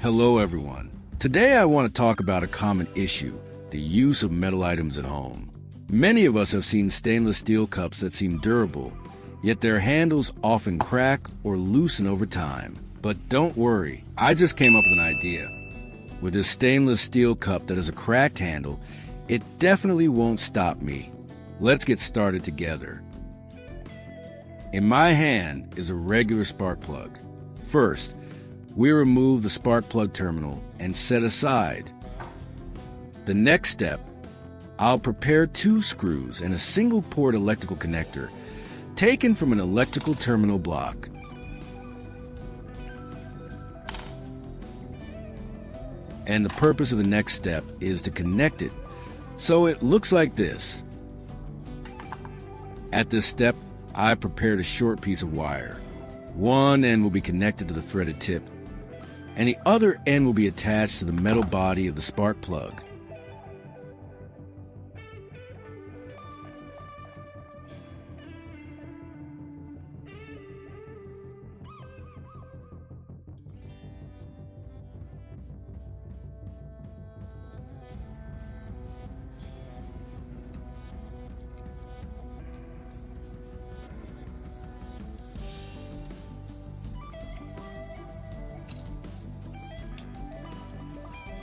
Hello everyone. Today I want to talk about a common issue, the use of metal items at home. Many of us have seen stainless steel cups that seem durable, yet their handles often crack or loosen over time. But don't worry, I just came up with an idea. With this stainless steel cup that has a cracked handle, it definitely won't stop me. Let's get started together. In my hand is a regular spark plug. First, we remove the spark plug terminal and set aside. The next step, I'll prepare 2 screws and a single port electrical connector taken from an electrical terminal block. And the purpose of the next step is to connect it so it looks like this. At this step, I prepared a short piece of wire. One end will be connected to the threaded tip, and the other end will be attached to the metal body of the spark plug.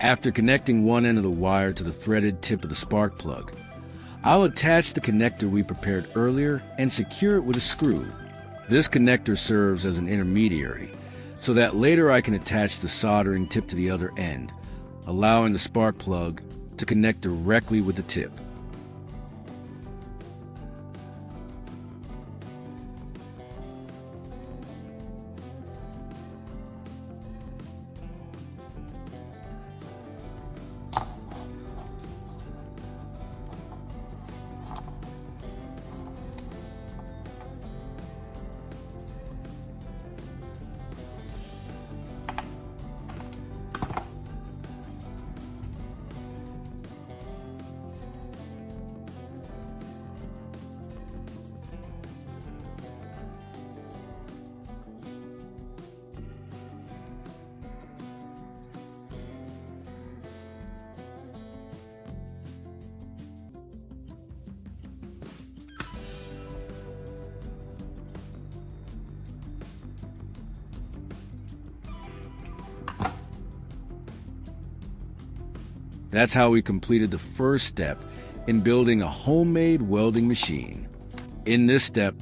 After connecting one end of the wire to the threaded tip of the spark plug, I'll attach the connector we prepared earlier and secure it with a screw. This connector serves as an intermediary, so that later I can attach the soldering tip to the other end, allowing the spark plug to connect directly with the tip. That's how we completed the first step in building a homemade welding machine. In this step,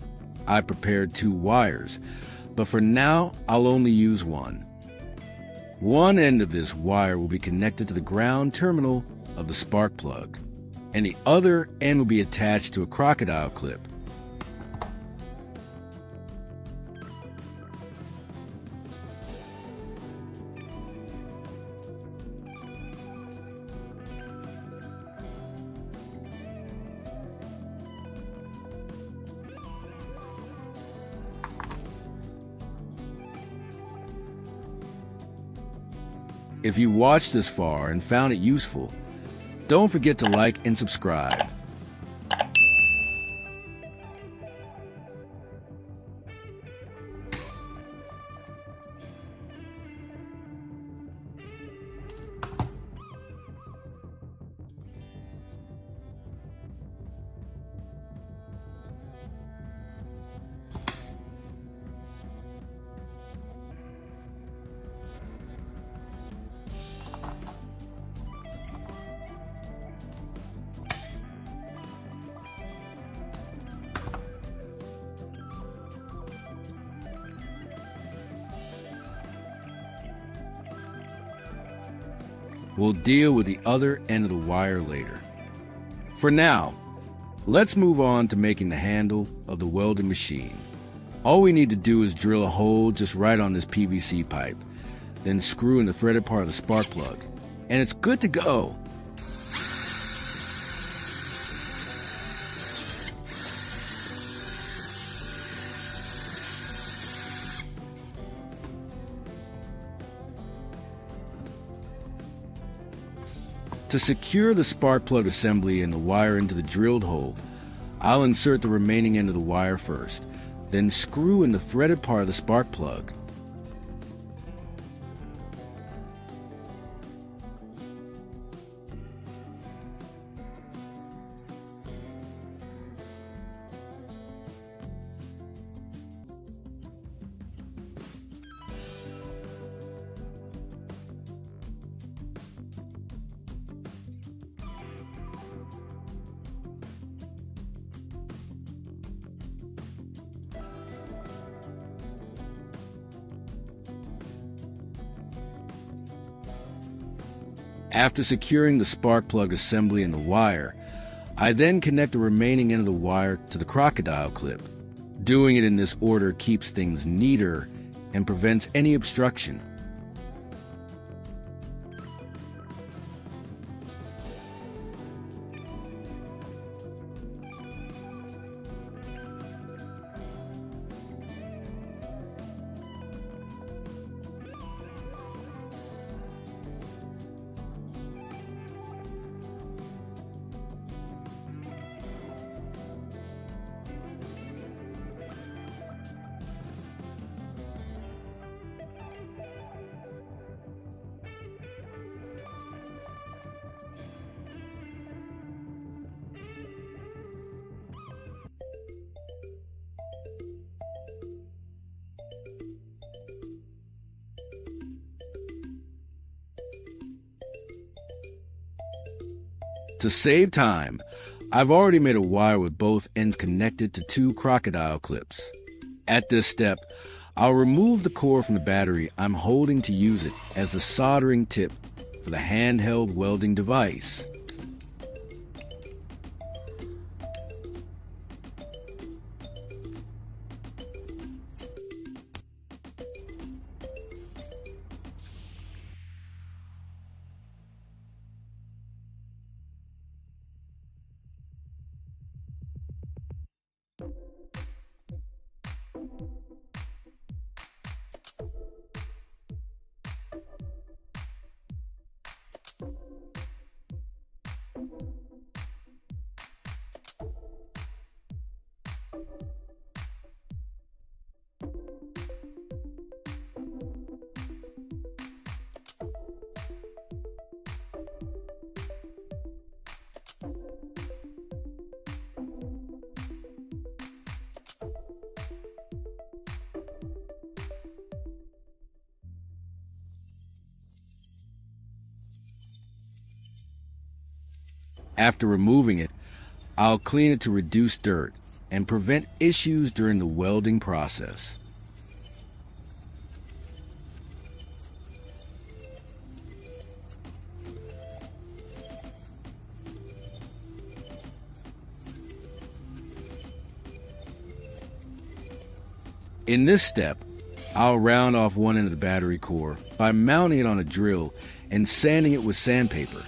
I prepared 2 wires, but for now, I'll only use one. One end of this wire will be connected to the ground terminal of the spark plug, and the other end will be attached to a crocodile clip. If you watched this far and found it useful, don't forget to like and subscribe. We'll deal with the other end of the wire later. For now, let's move on to making the handle of the welding machine. All we need to do is drill a hole just right on this PVC pipe, then screw in the threaded part of the spark plug, and it's good to go. To secure the spark plug assembly and the wire into the drilled hole, I'll insert the remaining end of the wire first, then screw in the threaded part of the spark plug. After securing the spark plug assembly and the wire, I then connect the remaining end of the wire to the crocodile clip. Doing it in this order keeps things neater and prevents any obstruction. To save time, I've already made a wire with both ends connected to 2 crocodile clips. At this step, I'll remove the core from the battery I'm holding to use it as the soldering tip for the handheld welding device. After removing it, I'll clean it to reduce dirt and prevent issues during the welding process. In this step, I'll round off one end of the battery core by mounting it on a drill and sanding it with sandpaper.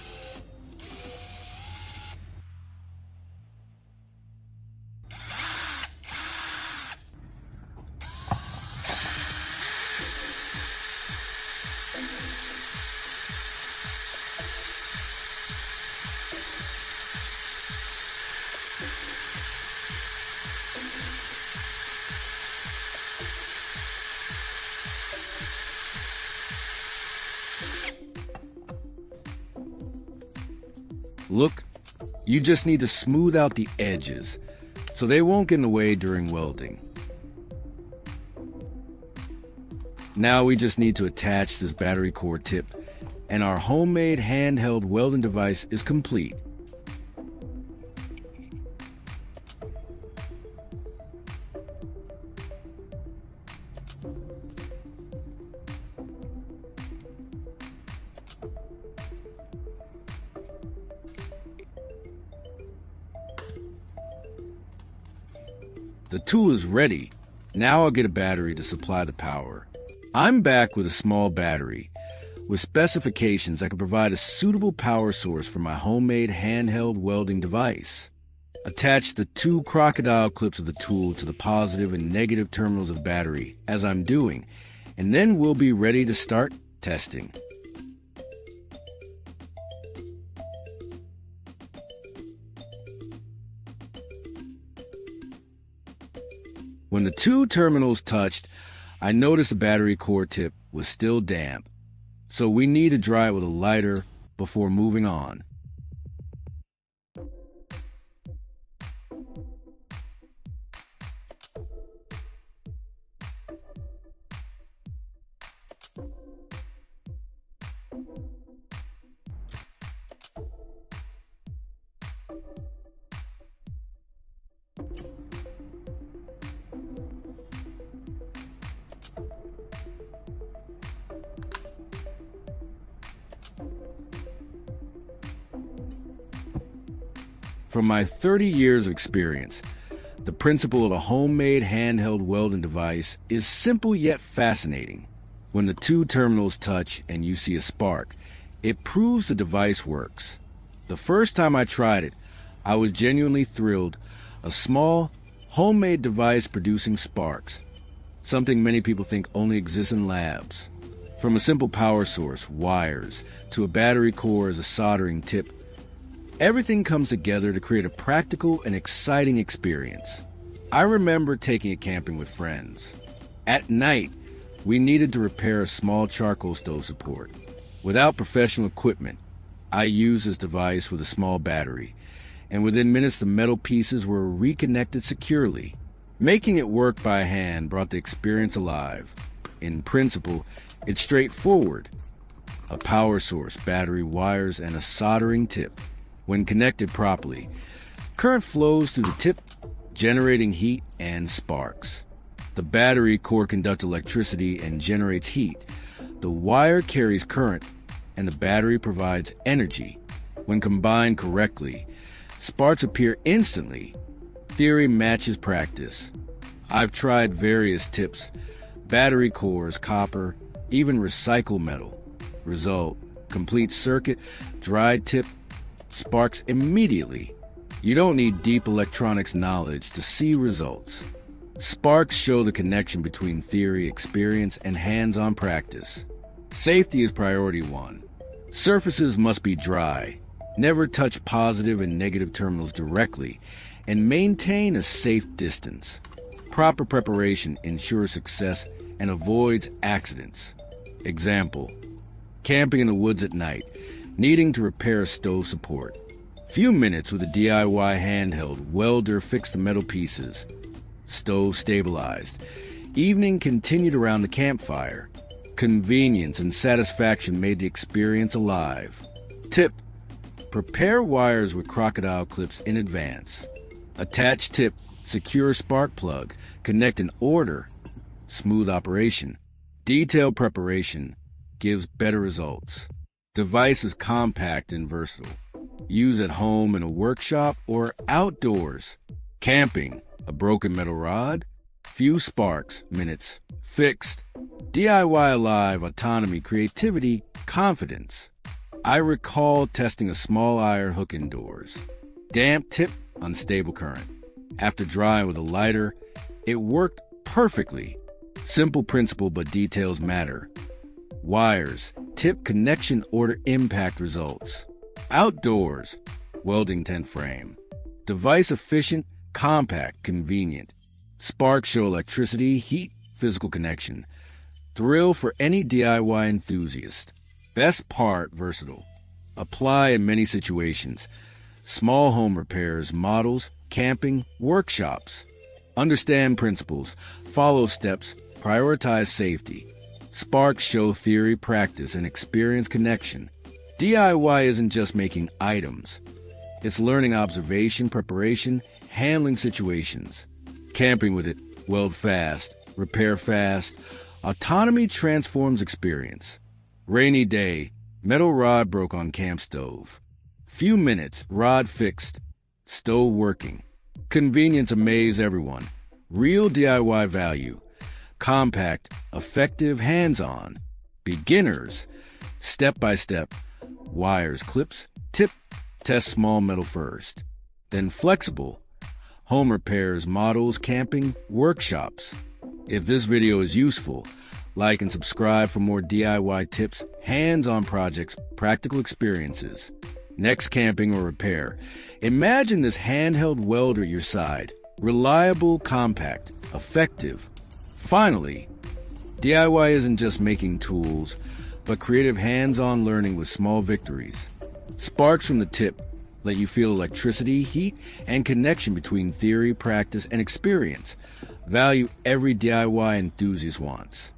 Look, you just need to smooth out the edges so they won't get in the way during welding. Now we just need to attach this battery core tip, and our homemade handheld welding device is complete. The tool is ready. Now I'll get a battery to supply the power. I'm back with a small battery. With specifications, I can provide a suitable power source for my homemade handheld welding device. Attach the 2 crocodile clips of the tool to the positive and negative terminals of the battery, as I'm doing, and then we'll be ready to start testing. When the 2 terminals touched, I noticed the battery core tip was still damp, so we need to dry it with a lighter before moving on. From my 30 years of experience, the principle of a homemade handheld welding device is simple yet fascinating. When the two terminals touch and you see a spark, it proves the device works. The first time I tried it, I was genuinely thrilled. A small, homemade device producing sparks, something many people think only exists in labs. From a simple power source, wires, to a battery core as a soldering tip, everything comes together to create a practical and exciting experience. I remember taking it camping with friends. At night, we needed to repair a small charcoal stove support. Without professional equipment, I used this device with a small battery, and within minutes the metal pieces were reconnected securely. Making it work by hand brought the experience alive. In principle, it's straightforward. A power source, battery, wires, and a soldering tip. When connected properly, current flows through the tip, generating heat and sparks. The battery core conducts electricity and generates heat. The wire carries current, and the battery provides energy. When combined correctly, sparks appear instantly. Theory matches practice. I've tried various tips, battery cores, copper, even recycled metal. Result, complete circuit, dried tip, sparks immediately. You don't need deep electronics knowledge to see results. Sparks show the connection between theory, experience, and hands-on practice. Safety is priority one. Surfaces must be dry. Never touch positive and negative terminals directly, and maintain a safe distance. Proper preparation ensures success and avoids accidents. Example, camping in the woods at night, needing to repair a stove support. Few minutes with a DIY handheld, welder fixed the metal pieces. Stove stabilized. Evening continued around the campfire. Convenience and satisfaction made the experience alive. Tip: prepare wires with crocodile clips in advance. Attach tip, secure spark plug, connect in order. Smooth operation. Detailed preparation gives better results. Device is compact and versatile. Use at home in a workshop or outdoors. Camping, a broken metal rod, few sparks, minutes, fixed. DIY alive, autonomy, creativity, confidence. I recall testing a small iron hook indoors. Damp tip, unstable current. After drying with a lighter, it worked perfectly. Simple principle, but details matter. Wires, tip, connection, order, impact results. Outdoors, welding tent frame. Device efficient, compact, convenient. Sparks show electricity, heat, physical connection. Thrill for any DIY enthusiast. Best part, versatile. Apply in many situations. Small home repairs, models, camping, workshops. Understand principles, follow steps, prioritize safety. Sparks show theory, practice, and experience connection. DIY isn't just making items. It's learning observation, preparation, handling situations. Camping with it, weld fast, repair fast. Autonomy transforms experience. Rainy day, metal rod broke on camp stove. Few minutes, rod fixed, stove working. Convenience amaze everyone. Real DIY value. Compact, effective, hands-on. Beginners, step by step. Wires, clips, tip, test small metal first. Then flexible, home repairs, models, camping, workshops. If this video is useful, like and subscribe for more DIY tips, hands-on projects, practical experiences. Next camping or repair, imagine this handheld welder at your side. Reliable, compact, effective. Finally, DIY isn't just making tools, but creative hands-on learning with small victories. Sparks from the tip let you feel electricity, heat, and connection between theory, practice, and experience. Value every DIY enthusiast wants.